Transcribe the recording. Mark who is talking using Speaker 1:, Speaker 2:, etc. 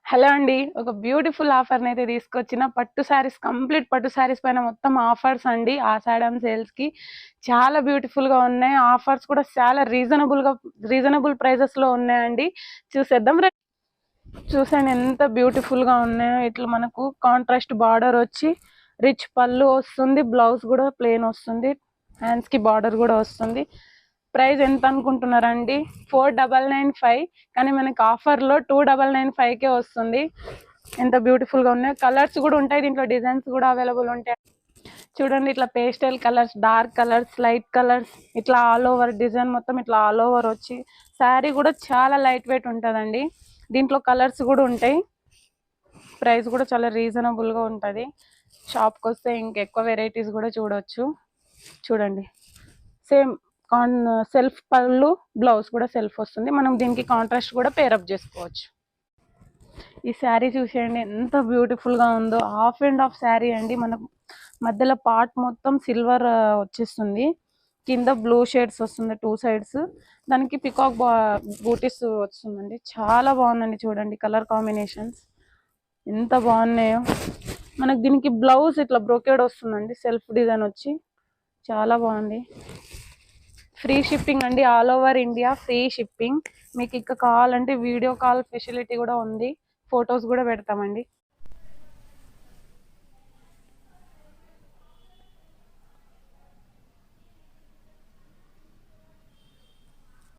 Speaker 1: Hello అండి. ఒక beautiful ఆఫర్‌ని అయితే తీసుకొచ్చిన పట్టు శారీస్ కంప్లీట్ పట్టు శారీస్ పైన మొత్తం ఆఫర్స్ అండి. ఆషాఢం సేల్స్‌కి చాలా బ్యూటిఫుల్‌గా ఉన్నాయి. ఆఫర్స్ కూడా చాలా రీజనబుల్ ప్రైజెస్‌లో ఉన్నాయండి. చూసేద్దాం రండి. చూసాను ఎంత బ్యూటిఫుల్‌గా ఉన్నాయో. ఇట్లా మనకు కాంట్రాస్ట్ బార్డర్ వచ్చి రిచ్ పళ్ళు వస్తుంది. బ్లౌజ్ కూడా ప్లెయిన్ వస్తుంది. హ్యాండ్స్‌కి బార్డర్ కూడా వస్తుంది. ప్రైస్ ఎంత అనుకుంటున్నారండి? 4995 కానీ మనకి ఆఫర్‌లో 2995కే వస్తుంది. ఎంత బ్యూటిఫుల్‌గా ఉన్నాయో. కలర్స్ కూడా ఉంటాయి. దీంట్లో డిజైన్స్ కూడా అవైలబుల్ ఉంటాయి. చూడండి ఇట్లా pastel colours, dark colours, light colours, ఇట్లా ఆల్ ఓవర్ డిజైన్ మొత్తం ఇట్లా ఆల్ ఓవర్ వచ్చి శారీ కూడా చాలా లైట్ వెయిట్ ఉంటుందండి. దీంట్లో కలర్స్ కూడా ఉంటాయి. ప్రైస్ కూడా చాలా రీజనబుల్గా ఉంటుంది. షాప్కి వస్తే ఇంకెక్కువ వెరైటీస్ కూడా చూడొచ్చు. చూడండి సేమ్ సెల్ఫ్ పళ్ళు, బ్లౌజ్ కూడా సెల్ఫ్ వస్తుంది. మనం దీనికి కాంట్రాస్ట్ కూడా పేరప్ చేసుకోవచ్చు. ఈ శారీ చూసేయండి ఎంత బ్యూటిఫుల్గా ఉందో. హాఫ్ అండ్ హాఫ్ శారీ అండి. మనకు మధ్యలో పార్ట్ మొత్తం సిల్వర్ వచ్చేస్తుంది. కింద బ్లూ షేడ్స్ వస్తుంది 2 సైడ్స్. దానికి పికాక్ బూటీస్ వస్తుందండి. చాలా బాగుందండి. చూడండి కలర్ కాంబినేషన్స్ ఎంత బాగున్నాయో. మనకు దీనికి బ్లౌజ్ ఇట్లా బ్రోకేడ్ వస్తుందండి. సెల్ఫ్ డిజైన్ వచ్చి చాలా బాగుంది. ఫ్రీ షిప్పింగ్ అండి. All over India free shipping. మీకు ఇంకా కావాలంటే వీడియో కాల్ ఫెసిలిటీ కూడా ఉంది. ఫొటోస్ కూడా పెడతామండి.